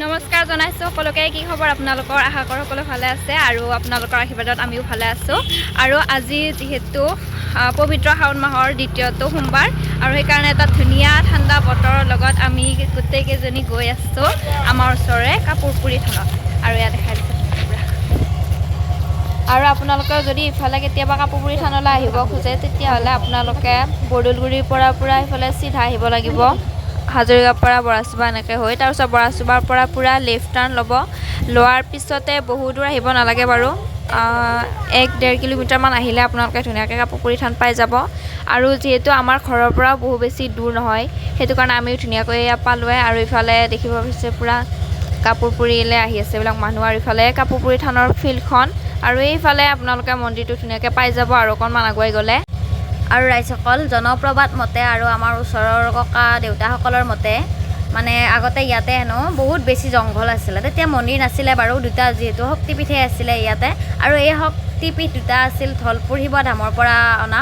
নমস্কাৰ জনাইছোঁ সকলোকে। কি খবৰ আপোনালোকৰ? আশা কৰোঁ সকলো ভালে আছে আৰু আপোনালোকৰ আশীৰ্বাদত আমিও ভালে আছোঁ। আৰু আজি যিহেতু পবিত্ৰ শাওণ মাহৰ দ্বিতীয়টো সোমবাৰ আৰু সেইকাৰণে এটা ধুনীয়া ঠাণ্ডা বতৰৰ লগত আমি গোটেইকেইজনী গৈ আছোঁ আমাৰ ওচৰৰে কাপোৰপুৰী থানত। আৰু ইয়াত দেখাই দিছোঁ আৰু আপোনালোকেও যদি ইফালে কেতিয়াবা কাপোৰপুৰী থানলৈ আহিব খোজে তেতিয়াহ'লে আপোনালোকে বৰদলগুৰিৰ পৰা ইফালে চিধা আহিব লাগিব হাজৰিকাৰ পৰা বৰাচুবা এনেকৈ হৈ তাৰপিছত বৰাচুবাৰ পৰা পূৰা লেফ্ট টাৰ্ণ ল'ব। লোৱাৰ পিছতে বহু দূৰ আহিব নালাগে বাৰু, 1-1.5 কিলোমিটাৰমান আহিলে আপোনালোকে ধুনীয়াকৈ কাপোৰপুৰী থান পাই যাব। আৰু যিহেতু আমাৰ ঘৰৰ পৰাও বহু বেছি দূৰ নহয় সেইটো কাৰণে আমিও ধুনীয়াকৈ পালোৱে। আৰু ইফালে দেখিব পাইছে পূৰা কাপোৰপুৰীলৈ আহি আছে এইবিলাক মানুহ, আৰু ইফালে কাপোৰপুৰী থানৰ ফিল্ডখন, আৰু এইফালে আপোনালোকে মন্দিৰটো ধুনীয়াকৈ পাই যাব আৰু অকণমান আগুৱাই গ'লে। আৰু ৰাইজসকল, জনপ্ৰবাদ মতে আৰু আমাৰ ওচৰৰ ককা দেউতাসকলৰ মতে মানে আগতে ইয়াতে হেনো বহুত বেছি জংঘল আছিলে, তেতিয়া মন্দিৰ নাছিলে বাৰু, দুটা যিহেতু শক্তিপীঠে আছিলে ইয়াতে। আৰু এই শক্তিপীঠ দুটা আছিল ধলপুৰ শিৱধামৰ পৰা অনা।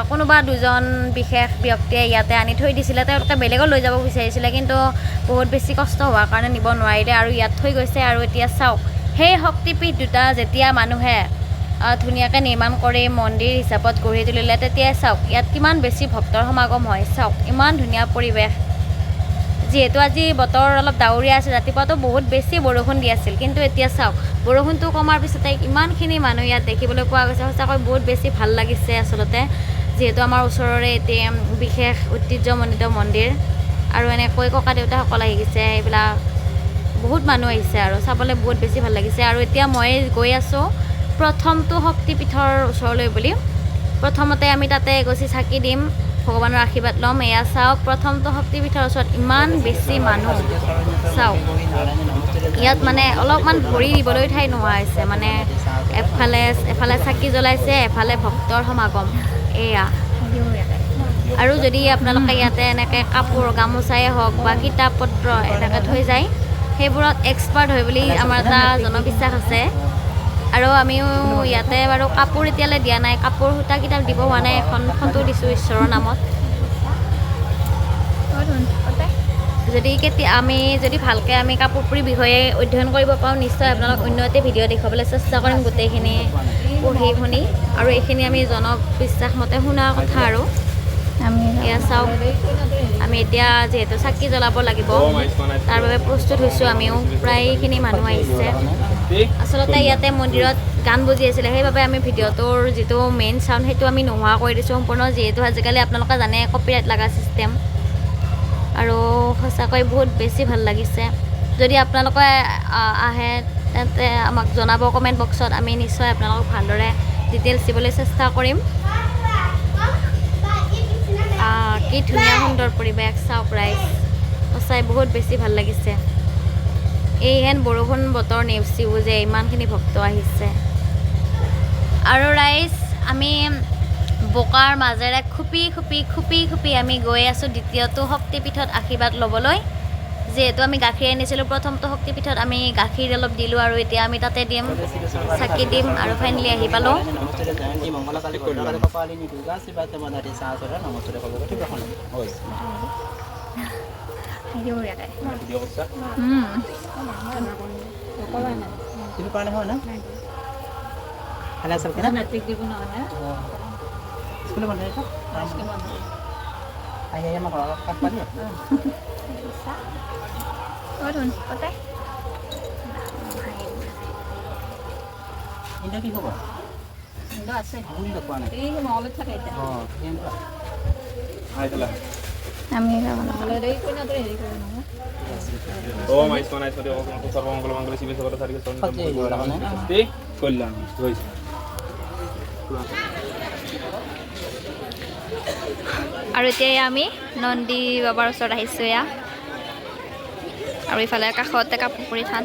কোনোবা দুজন বিশেষ ব্যক্তিয়ে ইয়াতে আনি থৈ দিছিলে, তেওঁলোকে বেলেগত লৈ যাব বিচাৰিছিলে কিন্তু বহুত বেছি কষ্ট হোৱাৰ কাৰণে নিব নোৱাৰিলে আৰু ইয়াত থৈ গৈছে। আৰু এতিয়া চাওক, সেই শক্তিপীঠ দুটা যেতিয়া মানুহে ধুনীয়াকৈ নিৰ্মাণ কৰি মন্দিৰ হিচাপত গঢ়ি তুলিলে তেতিয়াই চাওক ইয়াত কিমান বেছি ভক্তৰ সমাগম হয়। চাওক ইমান ধুনীয়া পৰিৱেশ। যিহেতু আজি বতৰ অলপ ডাৱৰীয়া আছে, ৰাতিপুৱাতো বহুত বেছি বৰষুণ দি আছিল কিন্তু এতিয়া চাওক বৰষুণটো কমাৰ পিছতে ইমানখিনি মানুহ ইয়াত দেখিবলৈ পোৱা গৈছে। সঁচাকৈ বহুত বেছি ভাল লাগিছে আচলতে, যিহেতু আমাৰ ওচৰৰে এতিয়া বিশেষ ঐতিহ্যমণ্ডিত মন্দিৰ আৰু এনেকৈ ককা দেউতাসকল আহি গৈছে, এইবিলাক বহুত মানুহ আহিছে আৰু চাবলৈ বহুত বেছি ভাল লাগিছে। আৰু এতিয়া মই গৈ আছোঁ প্ৰথমটো শক্তিপীঠৰ ওচৰলৈ বুলি। প্ৰথমতে আমি তাতে গছি চাকি দিম, ভগৱানৰ আশীৰ্বাদ ল'ম। এয়া চাওক প্ৰথমটো শক্তিপীঠৰ ওচৰত ইমান বেছি মানুহ, চাওক ইয়াত মানে অলপমান ভৰি দিবলৈ ঠাই নোহোৱা হৈছে, মানে এফালে চাকি জ্বলাইছে, এফালে ভক্তৰ সমাগম এয়া। আৰু যদি আপোনালোকে ইয়াতে এনেকৈ কাপোৰ গামোচাই হওক বা কিতাপ পত্ৰ এনেকৈ থৈ যায়, সেইবোৰত এক্সপাৰ্ট হয় বুলি আমাৰ এটা জনবিশ্বাস আছে। আৰু আমিও ইয়াতে বাৰু কাপোৰ এতিয়ালৈ দিয়া নাই, কাপোৰ সূতা কিতাপ দিব হোৱা নাই, এখন ফটো দিছোঁ ঈশ্বৰৰ নামত। যদি ভালকৈ আমি কাপোৰপুৰীৰ বিষয়ে অধ্যয়ন কৰিব পাৰোঁ নিশ্চয় আপোনালোক অন্য এটা ভিডিঅ' দেখুৱাবলৈ চেষ্টা কৰিম গোটেইখিনি পঢ়ি শুনি। আৰু এইখিনি আমি জনবিশ্বাস মতে শুনা কথা। আৰু এয়া চাওক, আমি এতিয়া যিহেতু চাকি জ্বলাব লাগিব তাৰ বাবে প্ৰস্তুত হৈছোঁ আমিও। প্ৰায়খিনি মানুহ আহিছে। আচলতে ইয়াতে মন্দিৰত গান বজি আছিলে, সেইবাবে আমি ভিডিঅ'টোৰ যিটো মেইন চাউণ্ড সেইটো আমি নোহোৱা কৰি দিছোঁ সম্পূৰ্ণ, যিহেতু আজিকালি আপোনালোকে জানে কপিৰাইট লগা ছিষ্টেম। আৰু সঁচাকৈ বহুত বেছি ভাল লাগিছে। যদি আপোনালোকে আহে তেন্তে আমাক জনাব কমেণ্ট বক্সত, আমি নিশ্চয় আপোনালোকক ভালদৰে ডিটেইলছ দিবলৈ চেষ্টা কৰিম। কি ধুনীয়া সুন্দৰ পৰিৱেশ চাওক ৰাইজ, সঁচাই বহুত বেছি ভাল লাগিছে। এইহেন বৰষুণ বতৰ নেওচিও যে ইমানখিনি ভক্ত আহিছে। আৰু ৰাইজ, আমি বোকাৰ মাজেৰে খুপি আমি গৈ আছোঁ দ্বিতীয়টো শক্তিপীঠত আশীৰ্বাদ ল'বলৈ। যিহেতু আমি গাখীৰ আনিছিলোঁ প্ৰথমটো শক্তিপীঠত, আমি গাখীৰ অলপ দিলোঁ আৰু এতিয়া আমি তাতে দিম, চাকি দিম আৰু ফাইনেলি আহি পালোঁ। আৰু এতিয়া আমি নন্দী বাবাৰ ওচৰত আহিছোঁ এয়া, আৰু ইফালে কাষতে কাপোৰপুৰী থান।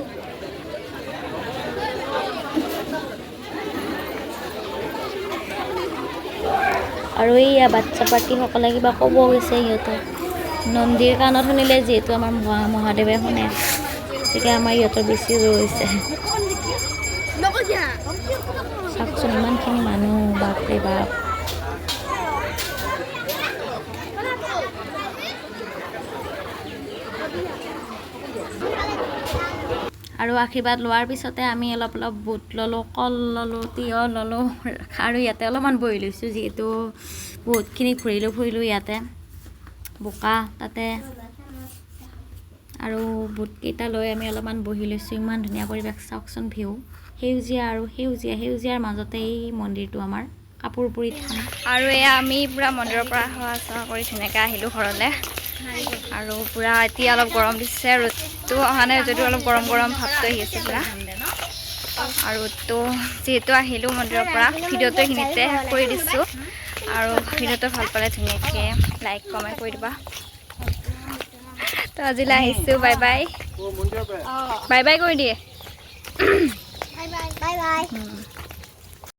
আৰু এইয়া বাচ্ছা পাৰ্টিসকলে কিবা ক'ব গৈছে সিহঁতক, নন্দীৰ কাণত শুনিলে যিহেতু আমাৰ মহাদেৱে শুনে, গতিকে আমাৰ ইহঁতৰ বেছি জোৰ হৈছে। চাওকচোন ইমানখিনি মানুহ, বাপৰে বাপ। আৰু আশীৰ্বাদ লোৱাৰ পিছতে আমি অলপ অলপ বুট ল'লোঁ, কল ল'লোঁ, তিয়হ ল'লোঁ আৰু ইয়াতে অলপমান বহি লৈছোঁ যিহেতু বহুতখিনি ফুৰিলোঁ ইয়াতে বোকা তাতে আৰু বুটকেইটা লৈ আমি অলপমান বহি লৈছোঁ। ইমান ধুনীয়া পৰিৱেশ চাওকচোন, ভিউ সেউজীয়া আৰু সেউজীয়াৰ মাজতে এই মন্দিৰটো আমাৰ কাপোৰপুৰীত থান। আৰু এয়া আমি পূৰা মন্দিৰৰ পৰা সেৱা চেৱা কৰি ধুনীয়াকৈ আহিলোঁ ঘৰলৈ। আৰু পূৰা এতিয়া অলপ গৰম দিছে, ৰ'দটো অহা নাই যদিও অলপ গৰম ভাৱটো আহি আছে পূৰা। আৰু তো যিহেতু আহিলোঁ মন্দিৰৰ পৰা, ভিডিঅ'টো এইখিনিতে শেষ কৰি দিছোঁ। আৰু ভিডিঅ'টো ভাল পালে ধুনীয়াকৈ লাইক কমেণ্ট কৰি দিবা। তো আজিলৈ আহিছোঁ, বাই বাই। বাই বাই কৰি দিয়ে। Bye bye.